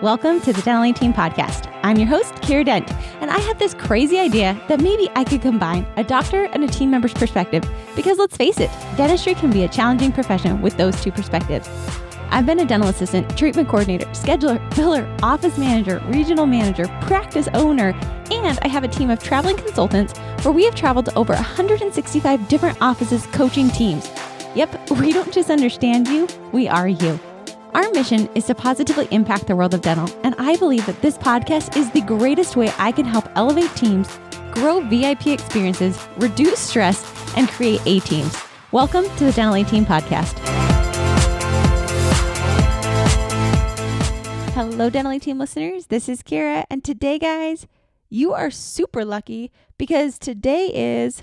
Welcome to the Dental Team Podcast. I'm your host, Kira Dent, and I have this crazy idea that maybe I could combine a doctor and a team member's perspective because let's face it, dentistry can be a challenging profession with those two perspectives. I've been a dental assistant, treatment coordinator, scheduler, biller, office manager, regional manager, practice owner, and I have a team of traveling consultants where we have traveled to over 165 different offices coaching teams. Yep, we don't just understand you, we are you. Our mission is to positively impact the world of dental, and I believe that this podcast is the greatest way I can help elevate teams, grow VIP experiences, reduce stress, and create A-teams. Welcome to the Dental Team Podcast. Hello, Dental Team listeners. This is Kira, and today, guys, you are super lucky because today is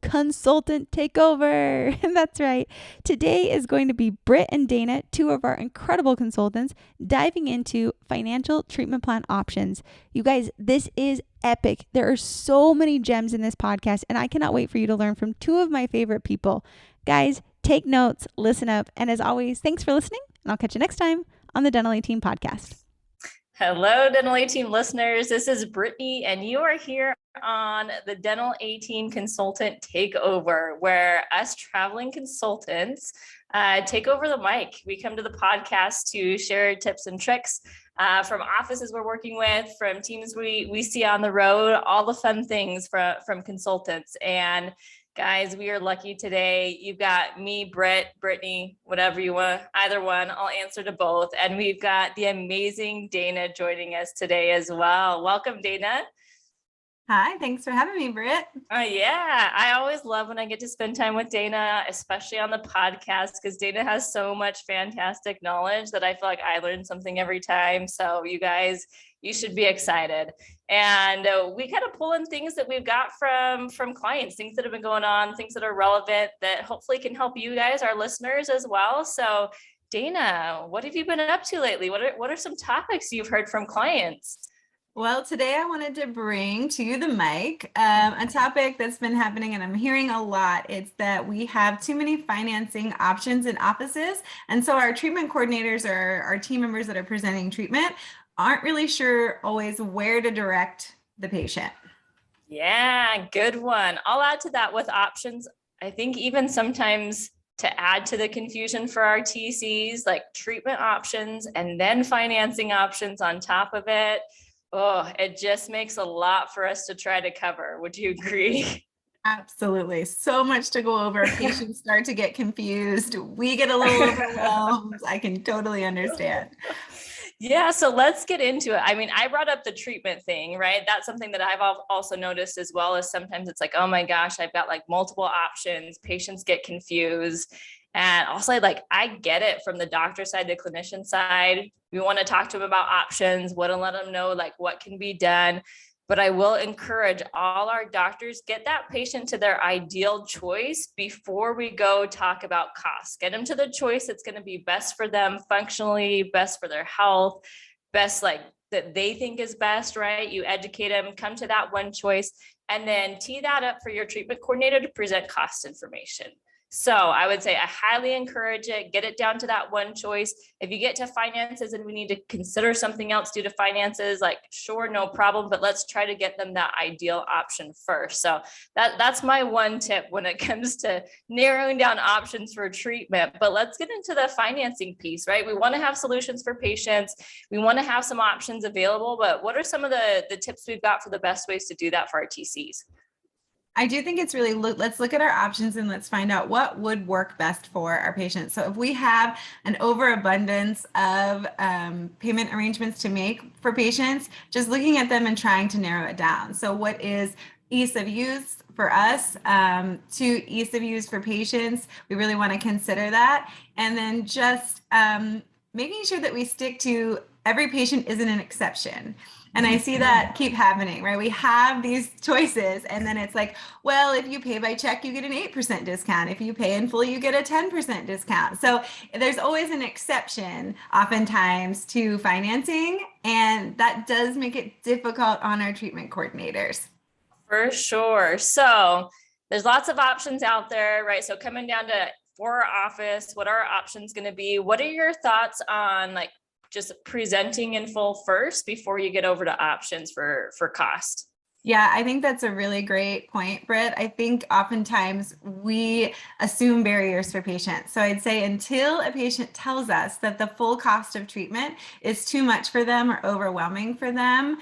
consultant takeover. That's right. Today is going to be Brit and Dana, two of our incredible consultants, diving into financial treatment plan options. You guys, this is epic. There are so many gems in this podcast, and I cannot wait for you to learn from two of my favorite people. Guys, take notes, listen up, and as always, thanks for listening, and I'll catch you next time on the Dental Team Podcast. Hello, Dental A-Team listeners. This is Brittany, and you are here on the Dental A-Team Consultant Takeover, where us traveling consultants take over the mic. We come to the podcast to share tips and tricks from offices we're working with, from teams we see on the road, all the fun things from consultants. And guys, we are lucky today. You've got me, Brittany, whatever you want, either one. I'll answer to both. And we've got the amazing Dana joining us today as well. Welcome, Dana. Hi, thanks for having me, Britt. Yeah, I always love when I get to spend time with Dana, especially on the podcast, because Dana has so much fantastic knowledge that I feel like I learn something every time. So you guys, you should be excited. And we kind of pull in things that we've got from clients, things that have been going on, things that are relevant that hopefully can help you guys, our listeners as well. So Dana, what have you been up to lately? What are some topics you've heard from clients? Well, today I wanted to bring to the mic a topic that's been happening and I'm hearing a lot. It's that we have too many financing options in offices. And so our treatment coordinators or our team members that are presenting treatment aren't really sure always where to direct the patient. Yeah, good one. I'll add to that with options. I think even sometimes to add to the confusion for our TCs, like treatment options and then financing options on top of it. Oh, it just makes a lot for us to try to cover. Would you agree? Absolutely. So much to go over. Patients start to get confused. We get a little overwhelmed. I can totally understand. Yeah, so let's get into it. I mean, I brought up the treatment thing, right? That's something that I've also noticed as well, as sometimes it's like, oh my gosh, I've got like multiple options. Patients get confused. And also, like, I get it from the doctor side, the clinician side. We want to talk to them about options, want to let them know like what can be done. But I will encourage all our doctors, get that patient to their ideal choice before we go talk about costs. Get them to the choice that's going to be best for them functionally, best for their health, best like that they think is best, right? You educate them, come to that one choice, and then tee that up for your treatment coordinator to present cost information. So I would say I highly encourage it, get it down to that one choice. If you get to finances and we need to consider something else due to finances, like sure, no problem, but let's try to get them that ideal option first. So that's my one tip when it comes to narrowing down options for treatment. But let's get into the financing piece, right? We want to have solutions for patients. We want to have some options available, but what are some of the tips we've got for the best ways to do that for our TCs? I do think it's really, let's look at our options and let's find out what would work best for our patients. So if we have an overabundance of payment arrangements to make for patients, just looking at them and trying to narrow it down. So what is ease of use for us to ease of use for patients? We really want to consider that. And then just making sure that we stick to every patient isn't an exception. And I see that keep happening, right? We have these choices and then it's like, well, if you pay by check, you get an 8% discount. If you pay in full, you get a 10% discount. So there's always an exception oftentimes to financing. And that does make it difficult on our treatment coordinators. For sure. So there's lots of options out there, right? So coming down to for our office, what are our options going to be? What are your thoughts on like just presenting in full first before you get over to options for cost. Yeah, I think that's a really great point, Britt. I think oftentimes we assume barriers for patients. So I'd say until a patient tells us that the full cost of treatment is too much for them or overwhelming for them,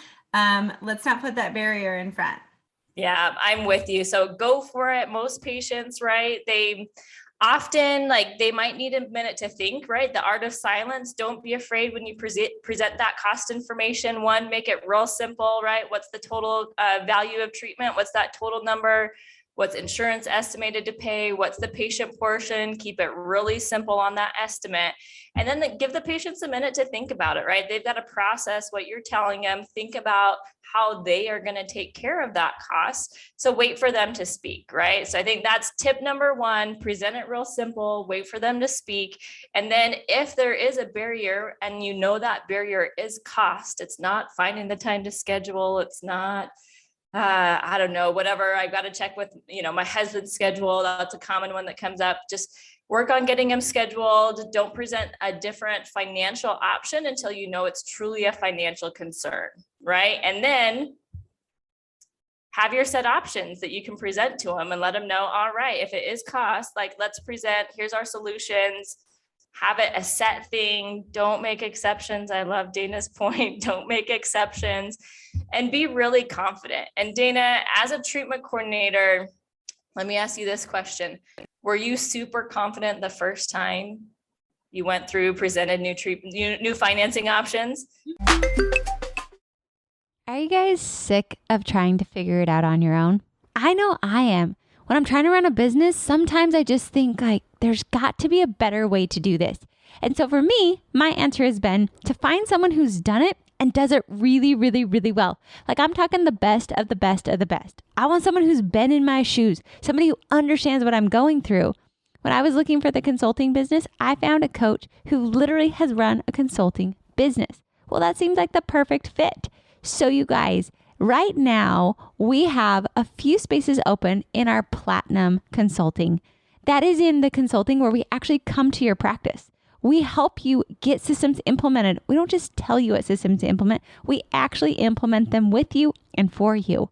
let's not put that barrier in front. Yeah, I'm with you. So go for it. Most patients, right? They often they might need a minute to think, right? The art of silence. Don't be afraid when you present that cost information. One, make it real simple, right? What's the total value of treatment? What's that total number? What's insurance estimated to pay? What's the patient portion? Keep it really simple on that estimate. And then give the patients a minute to think about it, right? They've got to process what you're telling them, think about how they are going to take care of that cost. So wait for them to speak, right? So I think that's tip number one, present it real simple, wait for them to speak. And then if there is a barrier and you know that barrier is cost, it's not finding the time to schedule, it's not I don't know, whatever. I've got to check with, my husband's schedule. That's a common one that comes up. Just work on getting them scheduled. Don't present a different financial option until you know it's truly a financial concern, right? And then have your set options that you can present to them and let them know, all right, if it is cost, let's present, here's our solutions. Have it a set thing. Don't make exceptions. I love Dana's point. Don't make exceptions and be really confident. And Dana, as a treatment coordinator, let me ask you this question. Were you super confident the first time you went through, presented new financing options? Are you guys sick of trying to figure it out on your own? I know I am. When I'm trying to run a business, sometimes I just think there's got to be a better way to do this. And so for me, my answer has been to find someone who's done it and does it really, really, really well. I'm talking the best of the best of the best. I want someone who's been in my shoes, somebody who understands what I'm going through. When I was looking for the consulting business, I found a coach who literally has run a consulting business. Well, that seems like the perfect fit. So you guys, right now, we have a few spaces open in our Platinum Consulting. That is in the consulting where we actually come to your practice. We help you get systems implemented. We don't just tell you what systems to implement. We actually implement them with you and for you.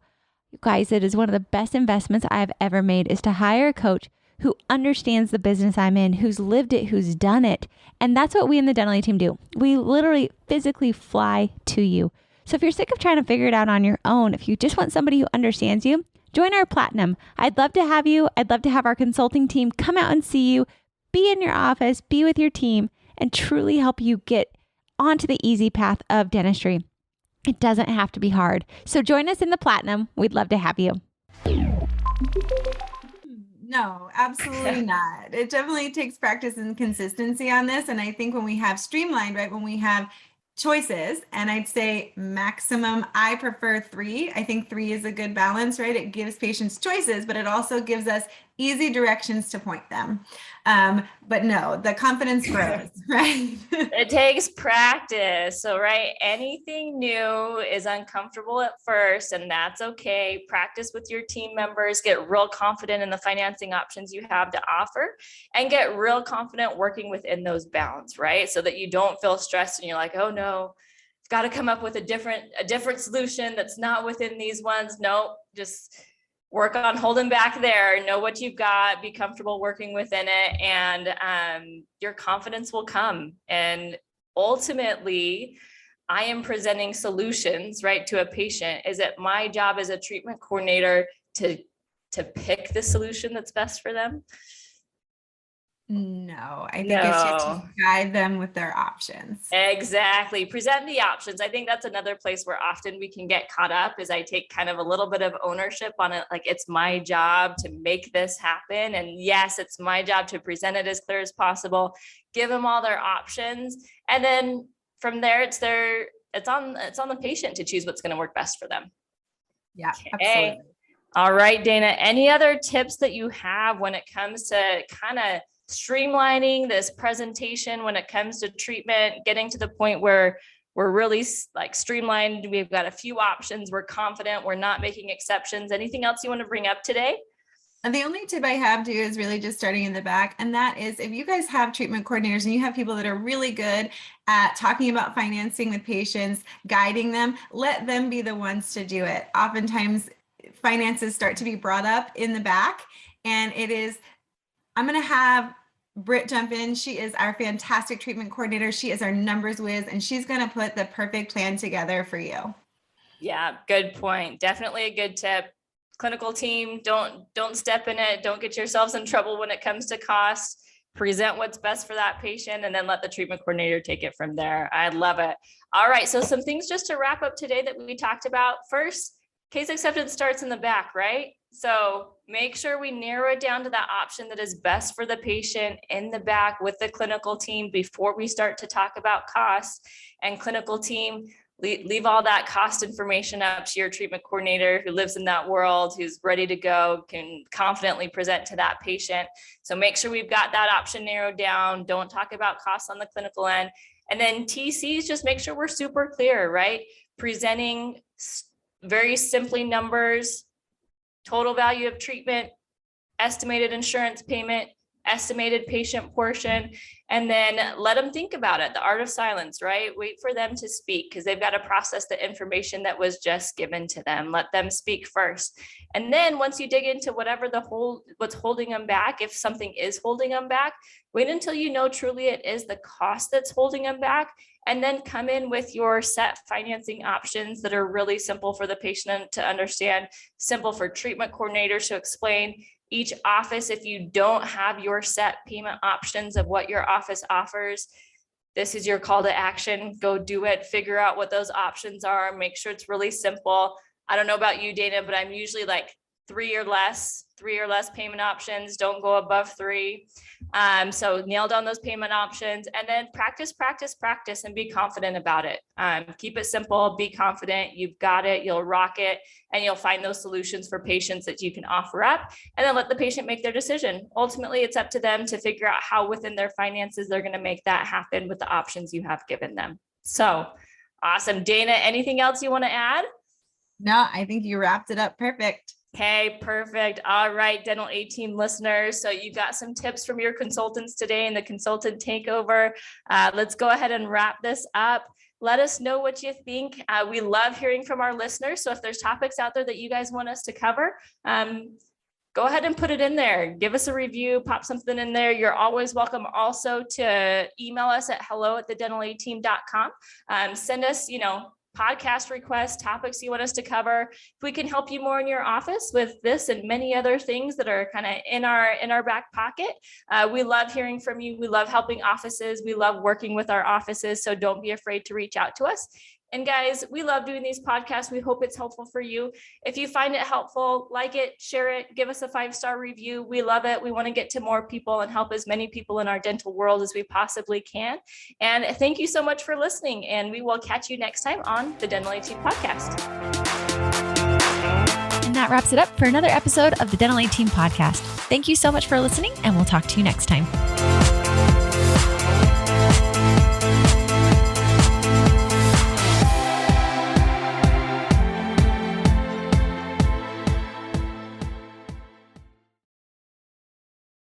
You guys, it is one of the best investments I have ever made is to hire a coach who understands the business I'm in, who's lived it, who's done it. And that's what we in the Dental team do. We literally physically fly to you. So if you're sick of trying to figure it out on your own, if you just want somebody who understands you, join our Platinum. I'd love to have you. I'd love to have our consulting team come out and see you, be in your office, be with your team, and truly help you get onto the easy path of dentistry. It doesn't have to be hard. So join us in the Platinum. We'd love to have you. No, absolutely not. It definitely takes practice and consistency on this. And I think when we have streamlined, right, when we have choices, and I'd say maximum, I prefer 3. I think 3 is a good balance, right? It gives patients choices, but it also gives us easy directions to point them. But no, the confidence grows, right? It takes practice. So, right, anything new is uncomfortable at first, and that's okay. Practice with your team members, get real confident in the financing options you have to offer, and get real confident working within those bounds, right? So that you don't feel stressed and you're like, oh no, I've got to come up with a different solution that's not within these ones. No, just work on holding back there, know what you've got, be comfortable working within it, and your confidence will come. And ultimately, I am presenting solutions, right, to a patient. Is it my job as a treatment coordinator to pick the solution that's best for them? No, I think it's just to guide them with their options. Exactly. Present the options. I think that's another place where often we can get caught up is I take kind of a little bit of ownership on it. Like it's my job to make this happen. And yes, it's my job to present it as clear as possible, give them all their options. And then from there, it's on the patient to choose what's going to work best for them. Yeah, okay. Absolutely. All right, Dana, any other tips that you have when it comes to kind of streamlining this presentation, when it comes to treatment, getting to the point where we're really like streamlined, we've got a few options, we're confident, we're not making exceptions? Anything else you want to bring up today? And the only tip I have too is really just starting in the back. And that is if you guys have treatment coordinators and you have people that are really good at talking about financing with patients, guiding them, let them be the ones to do it. Oftentimes finances start to be brought up in the back, and I'm going to have Brit jump in. She is our fantastic treatment coordinator. She is our numbers whiz, and she's going to put the perfect plan together for you. Yeah, good point. Definitely a good tip. Clinical team, don't step in it. Don't get yourselves in trouble when it comes to cost. Present what's best for that patient, and then let the treatment coordinator take it from there. I love it. All right, so some things just to wrap up today that we talked about. First, case acceptance starts in the back, right? So make sure we narrow it down to that option that is best for the patient in the back with the clinical team before we start to talk about costs. And clinical team, leave all that cost information up to your treatment coordinator who lives in that world, who's ready to go, can confidently present to that patient. So make sure we've got that option narrowed down. Don't talk about costs on the clinical end. And then TCs, just make sure we're super clear, right? Presenting very simply numbers, total value of treatment, estimated insurance payment, estimated patient portion, and then let them think about it. The art of silence, right? Wait for them to speak because they've got to process the information that was just given to them. Let them speak first. And then once you dig into what's holding them back, if something is holding them back, wait until you know truly it is the cost that's holding them back, and then come in with your set financing options that are really simple for the patient to understand, simple for treatment coordinators to explain. Each office, if you don't have your set payment options of what your office offers, this is your call to action. Go do it, figure out what those options are, make sure it's really simple. I don't know about you, Dana, but I'm usually like three or less payment options. Don't go above 3. So nail down those payment options, and then practice, and be confident about it. Keep it simple, be confident. You've got it, you'll rock it, and you'll find those solutions for patients that you can offer up, and then let the patient make their decision. Ultimately, it's up to them to figure out how within their finances they're going to make that happen with the options you have given them. So awesome. Dana, anything else you want to add? No, I think you wrapped it up perfect. Okay, perfect. All right, Dental A Team listeners. So you got some tips from your consultants today in the consultant takeover. Let's go ahead and wrap this up. Let us know what you think. We love hearing from our listeners. So if there's topics out there that you guys want us to cover, go ahead and put it in there. Give us a review, pop something in there. You're always welcome also to email us at hello@thedentalateam.com. Send us, podcast requests, topics you want us to cover. If we can help you more in your office with this and many other things that are kind of in our back pocket, we love hearing from you. We love helping offices. We love working with our offices. So don't be afraid to reach out to us. And guys, we love doing these podcasts. We hope it's helpful for you. If you find it helpful, like it, share it, give us a 5-star review. We love it. We want to get to more people and help as many people in our dental world as we possibly can. And thank you so much for listening. And we will catch you next time on the Dental A Team podcast. And that wraps it up for another episode of the Dental A Team podcast. Thank you so much for listening, and we'll talk to you next time.